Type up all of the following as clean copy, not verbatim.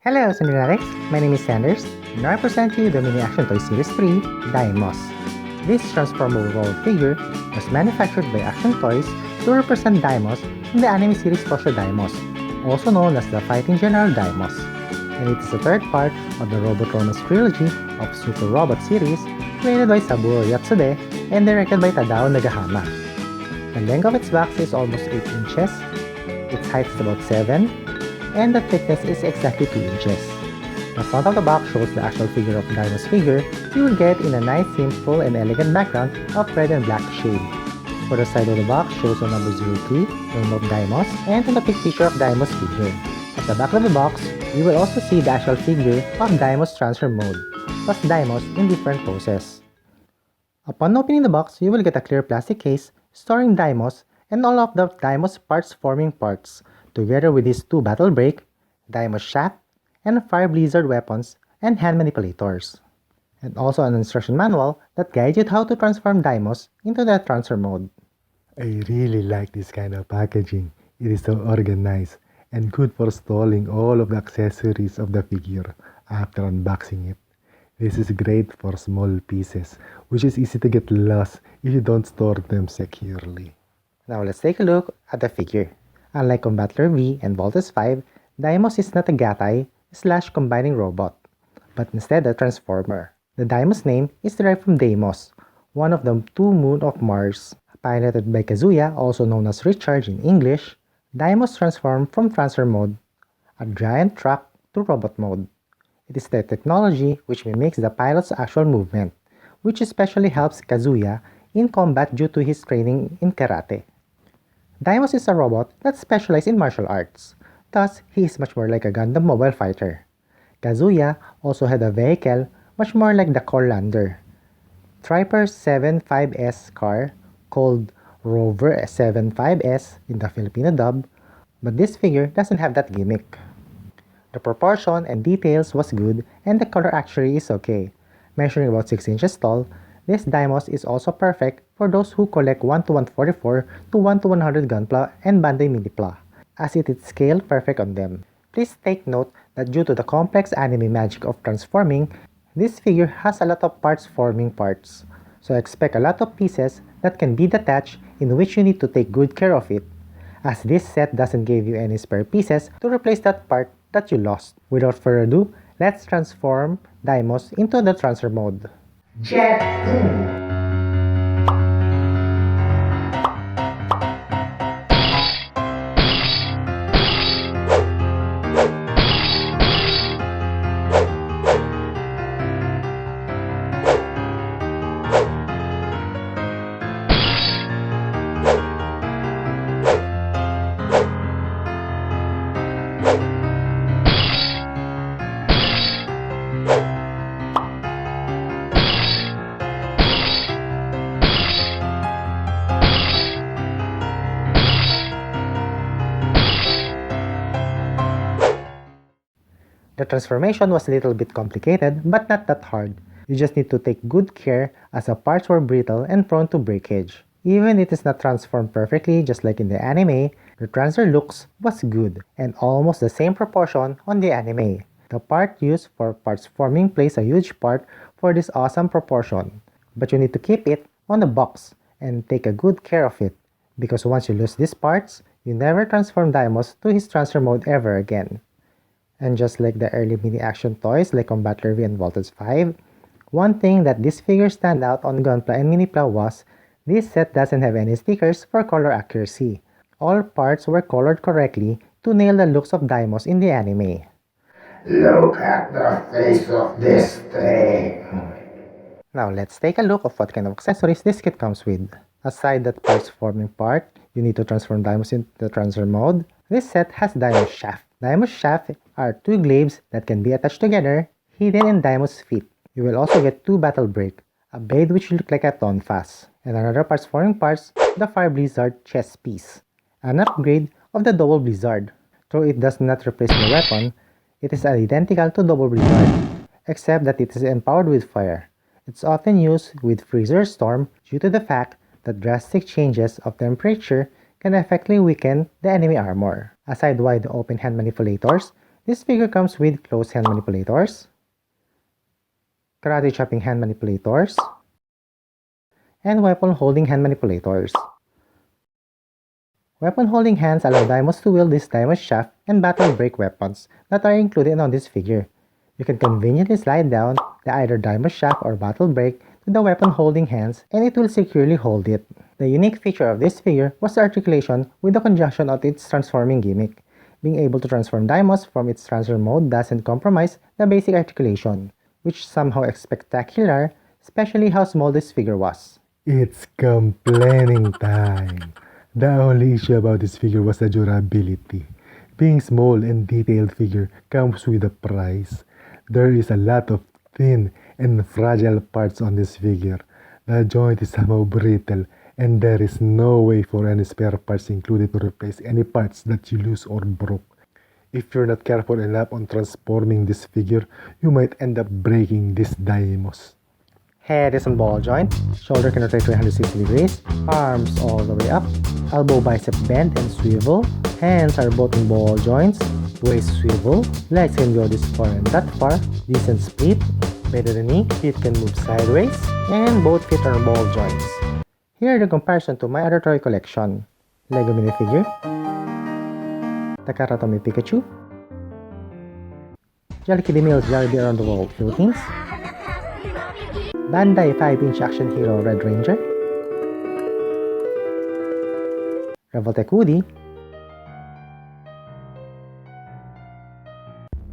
Hello, Cinderellas! My name is Sanders, and I present to you the Mini Action Toy Series 3, Daimos. This transformable roll figure was manufactured by Action Toys to represent Daimos in the anime series Tosho Daimos, also known as the Fighting General Daimos. And it is the third part of the Robot Romance trilogy of Super Robot series created by Saburo Yatsude and directed by Tadao Nagahama. The length of its box is almost 8 inches, its height is about 7, and the thickness is exactly 2 inches. The front of the box shows the actual figure of Daimos figure you will get in a nice, simple, and elegant background of red and black shade. For the side of the box shows the number 02, name of Daimos, and a big picture of Daimos figure. At the back of the box, you will also see the actual figure of Daimos transfer mode, plus Daimos in different poses. Upon opening the box, you will get a clear plastic case storing Daimos and all of the Daimos parts forming parts, together with his 2 battle brake, Daimos shaft, and fire blizzard weapons and hand manipulators. And also an instruction manual that guides you how to transform Daimos into the transfer mode. I really like this kind of packaging. It is so organized and good for storing all of the accessories of the figure after unboxing it. This is great for small pieces, which is easy to get lost if you don't store them securely. Now let's take a look at the figure. Unlike Combattler V and Voltes 5, Daimos is not a Gatai/combining robot, but instead a transformer. The Daimos name is derived from Daimos, one of the 2 moons of Mars. Piloted by Kazuya, also known as Richard in English, Daimos transformed from transfer mode, a giant truck, to robot mode. It is the technology which mimics the pilot's actual movement, which especially helps Kazuya in combat due to his training in karate. Daimos is a robot that specializes in martial arts, thus he is much more like a Gundam mobile fighter. Kazuya also had a vehicle much more like the Corlander, Triper 75S car called Rover 75S in the Filipino dub, but this figure doesn't have that gimmick. The proportion and details was good and the color actually is okay. Measuring about 6 inches tall, this Daimos is also perfect for those who collect 1:144 to 1:100 Gunpla and Bandai Minipla, as it is scale perfect on them. Please take note that due to the complex anime magic of transforming, this figure has a lot of parts forming parts, so expect a lot of pieces that can be detached in which you need to take good care of it, as this set doesn't give you any spare pieces to replace that part that you lost. Without further ado, let's transform Daimos into the transfer mode. Jet! The transformation was a little bit complicated, but not that hard. You just need to take good care as the parts were brittle and prone to breakage. Even if it is not transformed perfectly just like in the anime, the transfer looks was good and almost the same proportion on the anime. The part used for parts forming plays a huge part for this awesome proportion, but you need to keep it on the box and take a good care of it, because once you lose these parts, you never transform Daimos to his transfer mode ever again. And just like the early mini action toys like Combattler V and Voltes 5, one thing that this figure stand out on Gunpla and Minipla was this set doesn't have any stickers for color accuracy. All parts were colored correctly to nail the looks of Daimos in the anime. Look at the face of this thing! Now let's take a look of what kind of accessories this kit comes with. Aside that parts forming part, you need to transform Daimos into the transfer mode. This set has Daimos shaft. Daimos shaft are 2 glaives that can be attached together, hidden in Daimos feet. You will also get 2 battle brake, a blade which look like a tonfas, and another parts forming parts, the fire blizzard chest piece. An upgrade of the double blizzard. Though it does not replace the weapon, it is identical to double blizzard, except that it is empowered with fire. It's often used with freezer storm due to the fact that drastic changes of temperature can effectively weaken the enemy armor. Aside wide open hand manipulators, This figure comes with close hand manipulators, karate chopping hand manipulators, and weapon holding hand manipulators. Weapon holding hands allow Daimos to wield this Daimos shaft and battle break weapons that are included on this figure. You can conveniently slide down the either Daimos shaft or battle break to the weapon holding hands and it will securely hold it. The unique feature of this figure was the articulation with the conjunction of its transforming gimmick. Being able to transform Daimos from its transfer mode doesn't compromise the basic articulation, which somehow is spectacular, especially how small this figure was. It's complaining time. The only issue about this figure was the durability. Being small and detailed figure comes with a price. There is a lot of thin and fragile parts on this figure. The joint is somehow brittle and there is no way for any spare parts included to replace any parts that you lose or broke. If you're not careful enough on transforming this figure, you might end up breaking this Daimos. Head is on ball joint, shoulder can rotate 360 degrees, arms all the way up, elbow bicep bend and swivel, hands are both in ball joints, waist swivel, legs can go this far and that far, decent split, better than knee, feet can move sideways, and both feet are ball joints. Here are the comparison to my other toy collection. Lego minifigure, Takaratomi Pikachu, Jelly Kitty Mills Jollibee Around the World Philippines, Bandai 5-inch action hero Red Ranger, Revoltech Woody,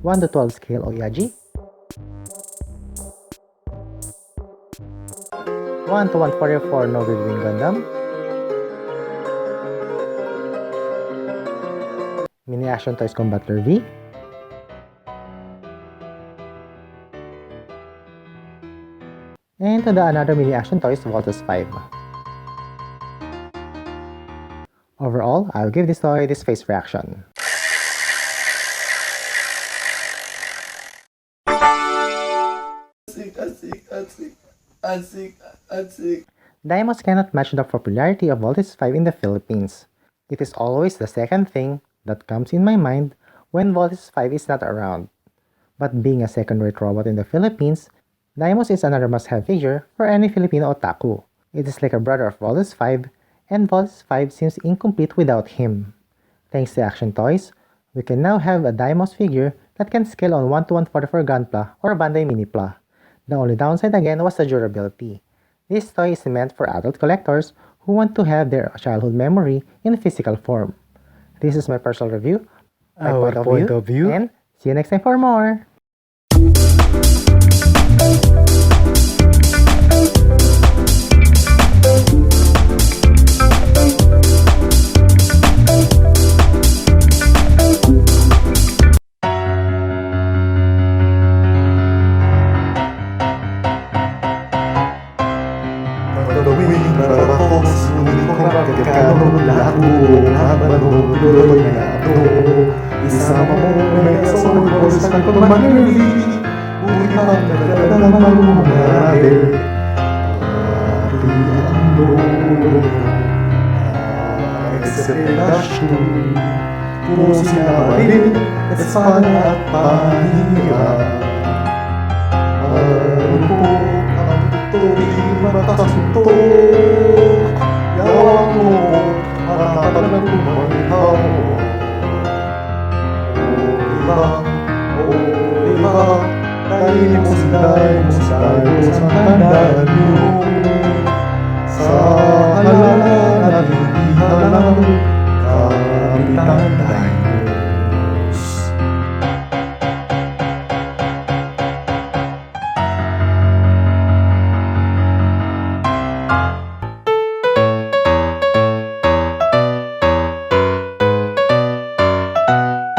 1:12 scale Oyaji, 1:144 No Grid Wing Gundam, Mini Action Toys Combattler V, and to the another Mini Action Toys Voltus 5. Overall, I'll give this toy this face reaction. Daimos cannot match the popularity of Voltus 5 in the Philippines. It is always the second thing that comes in my mind when Voltus 5 is not around. But being a second-rate robot in the Philippines, Daimos is another must-have figure for any Filipino otaku. It is like a brother of Voltus 5, and Voltus 5 seems incomplete without him. Thanks to Action Toys, we can now have a Daimos figure that can scale on 1:144 Gunpla or Bandai Minipla. The only downside again was the durability. This toy is meant for adult collectors who want to have their childhood memory in physical form. This is my personal review, Our point of view. and see you next time for more! Gagawin para ako sulit kong pagkakalong lako habang tuloy na ako. Isama mo may kasong oras ng pagmamahili. Buti pang nagdadamang marami. Pati ang loob eksepelasyon. Puro sinabing espada at panira. Ano po ang tuloy matasunto?